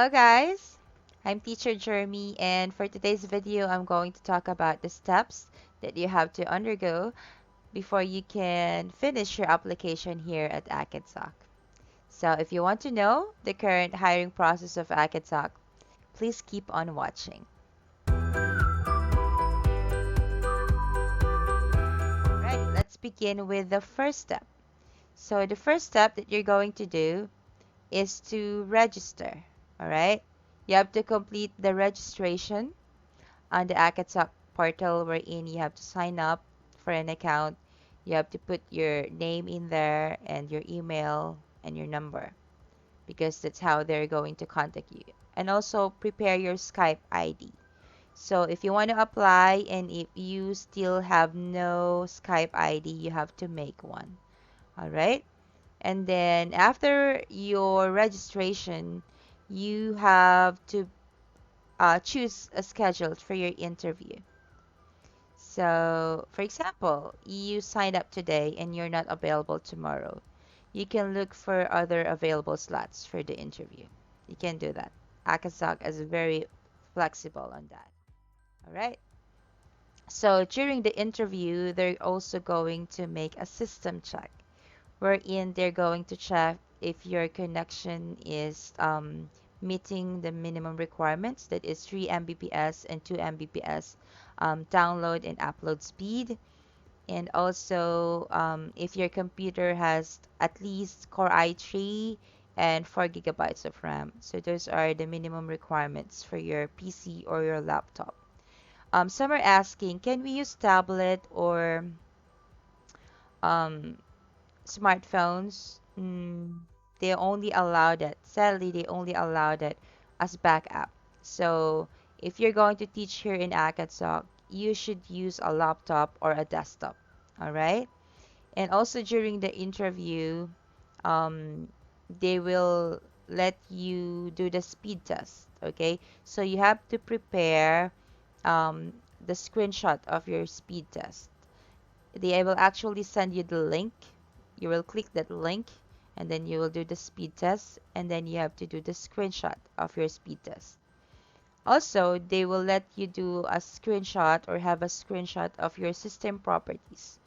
Hello guys, I'm teacher Jermie, and for today's video I'm going to talk about the steps that you have to undergo before you can finish your application here at Acadsoc. So if you want to know the current hiring process of Acadsoc, please keep on watching. Right, let's begin with the first step. So the first step that you're going to do is to register, all right? You have to complete the registration on the Acadsoc portal wherein you have to sign up for an account. You have to put your name in there and your email and your number because that's how they're going to contact you. And also prepare your Skype ID. So if you want to apply and if you still have no Skype ID, you have to make one. All right? And then after your registration, you have to choose a schedule for your interview. So, for example, you signed up today and you're not available tomorrow. You can look for other available slots for the interview. You can do that. Akasok is very flexible on that. All right. So, during the interview, they're also going to make a system check wherein they're going to check if your connection is meeting the minimum requirements, that is 3 Mbps and 2 Mbps download and upload speed, and also if your computer has at least Core i3 and 4 gigabytes of RAM. So those are the minimum requirements for your PC or your laptop. Some are asking, can we use tablet or um, smartphones? They only allow that. Sadly, they only allow that as backup. So if you're going to teach here in Acadsoc, you should use a laptop or a desktop. All right. And also during the interview, um, they will let you do the speed test. Okay. So you have to prepare um, the screenshot of your speed test. They will actually send you the link. You will click that link and then you will do the speed test and then you have to do the screenshot of your speed test. Also, they will let you do a screenshot or have a screenshot of your system properties,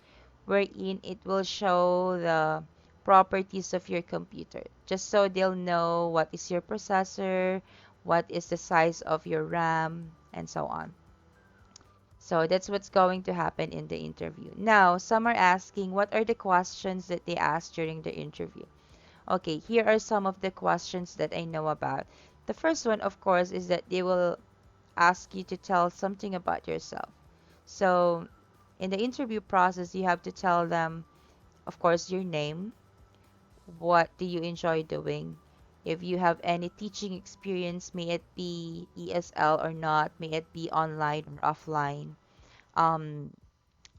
wherein it will show the properties of your computer, just so they'll know what is your processor, what is the size of your RAM, and so on. So that's what's going to happen in the interview. Now, some are asking what are the questions that they ask during the interview. Okay, here are some of the questions that I know about. The first one, of course, is that they will ask you to tell something about yourself. So, in the interview process, you have to tell them, of course, your name, what do you enjoy doing, if you have any teaching experience, may it be ESL or not, may it be online or offline. Um,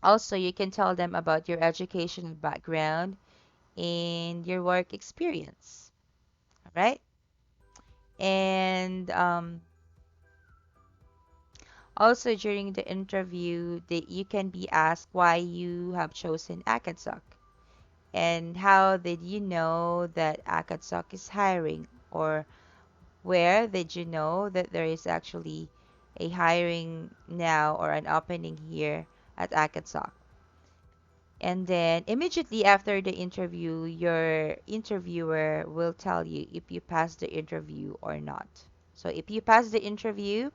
Also, you can tell them about your educational background and your work experience, all right? And also during the interview, that you can be asked why you have chosen Acadsoc and how did you know that Acadsoc is hiring, or where did you know that there is actually a hiring now or an opening here at Acadsoc. And then immediately after the interview, your interviewer will tell you if you passed the interview or not. So if you pass the interview,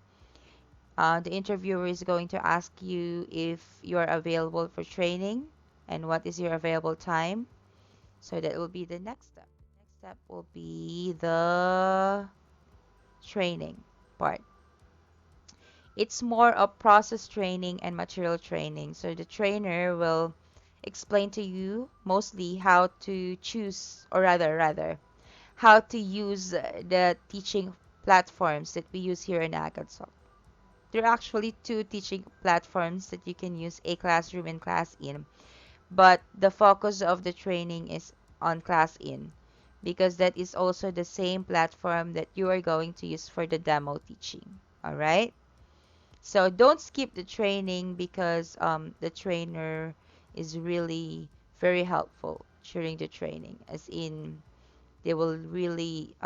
the interviewer is going to ask you if you're available for training and what is your available time. So that will be the next step. The next step will be the training part. It's more of process training and material training. So the trainer will explain to you mostly how to choose, or rather, how to use the teaching platforms that we use here in Acadsoc. There are actually two teaching platforms that you can use, a classroom and class in, but the focus of the training is on class in because that is also the same platform that you are going to use for the demo teaching. All right. So don't skip the training because the trainer is really very helpful during the training, as in they will really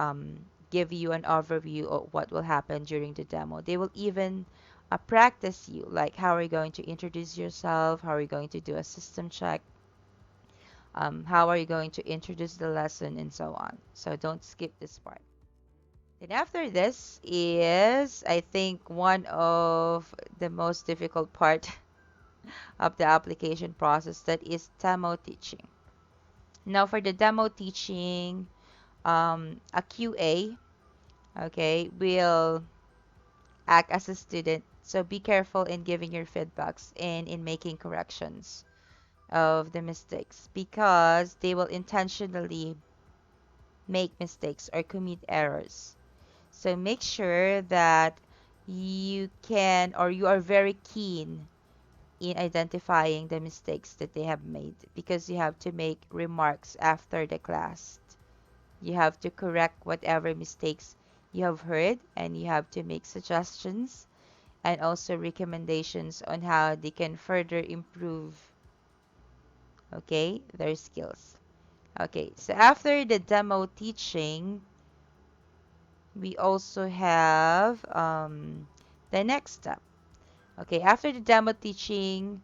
give you an overview of what will happen during the demo. They will even practice you, like how are you going to introduce yourself, how are you going to do a system check, how are you going to introduce the lesson, and so on. So don't skip this part. Then after this is, I think, one of the most difficult part of the application process, that is demo teaching. Now for the demo teaching, a QA, okay, will act as a student. So be careful in giving your feedbacks and in making corrections of the mistakes, because they will intentionally make mistakes or commit errors. So make sure that you can, or you are very keen in identifying the mistakes that they have made, because you have to make remarks after the class. You have to correct whatever mistakes you have heard, and you have to make suggestions and also recommendations on how they can further improve, okay, their skills. Okay, so after the demo teaching, we also have the next step. Okay, after the demo teaching,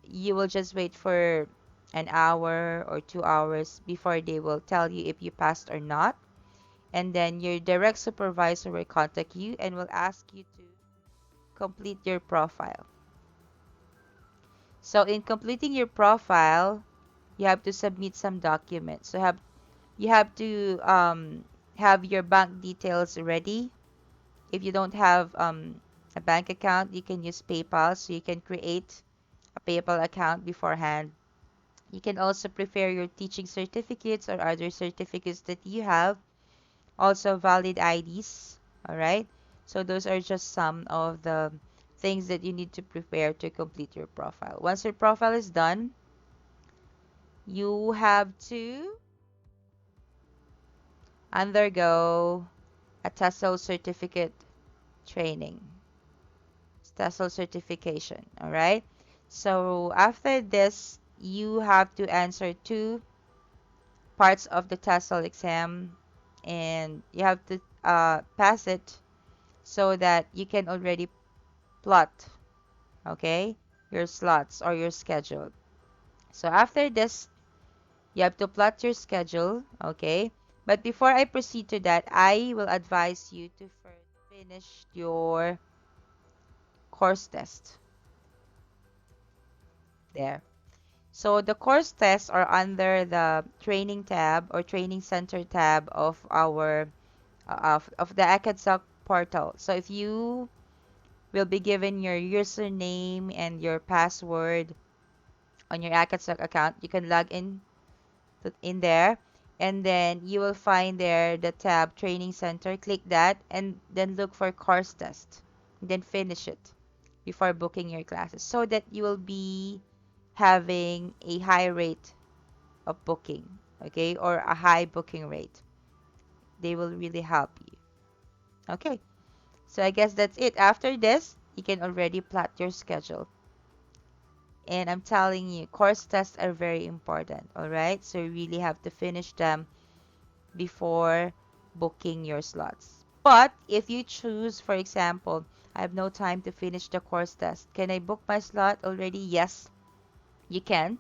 you will just wait for an hour or 2 hours before they will tell you if you passed or not. And then your direct supervisor will contact you and will ask you to complete your profile. So in completing your profile, you have to submit some documents. So you have to have your bank details ready. If you don't have a bank account, you can use PayPal. So you can create a PayPal account beforehand. You can also prepare your teaching certificates or other certificates that you have. Also valid IDs. All right. So those are just some of the things that you need to prepare to complete your profile. Once your profile is done, you have to undergo a TESOL certificate training, TESOL certification. All right. So after this, you have to answer two parts of the TESOL exam, and you have to pass it so that you can already plot, okay, your slots or your schedule. So after this, you have to plot your schedule, okay? But before I proceed to that, I will advise you to first finish your course test there. So the course tests are under the training tab or training center tab of our of the Acadsoc portal. So if you will be given your username and your password on your Acadsoc account, you can log in there, and then you will find there the tab training center. Click that and then look for course test, then finish it before booking your classes, so that you will be having a high rate of booking, okay, or a high booking rate. They will really help you. Okay, so I guess that's it. After this, you can already plot your schedule. And I'm telling you, course tests are very important, all right? So you really have to finish them before booking your slots. But if you choose, for example, I have no time to finish the course test, can I book my slot already? Yes, you can,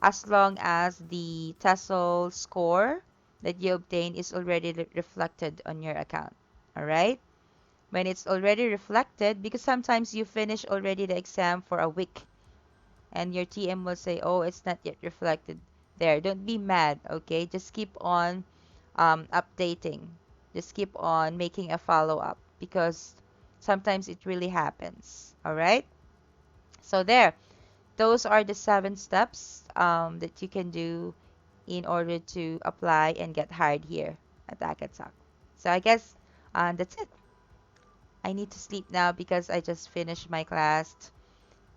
as long as the TESOL score that you obtain is already reflected on your account. All right? When it's already reflected, because sometimes you finish already the exam for a week and your TM will say, oh, it's not yet reflected there. Don't be mad, okay? Just keep on updating. Just keep on making a follow-up, because sometimes it really happens. All right? So there, those are the 7 steps that you can do in order to apply and get hired here at Acadsoc. So I guess that's it. I need to sleep now because I just finished my class,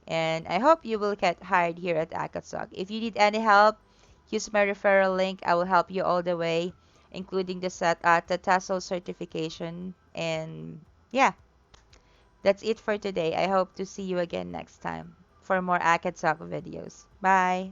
and I hope you will get hired here at Acadsoc. If you need any help, use my referral link. I will help you all the way, including the TESOL certification. And yeah, that's it for today. I hope to see you again next time for more Acadsoc videos. Bye!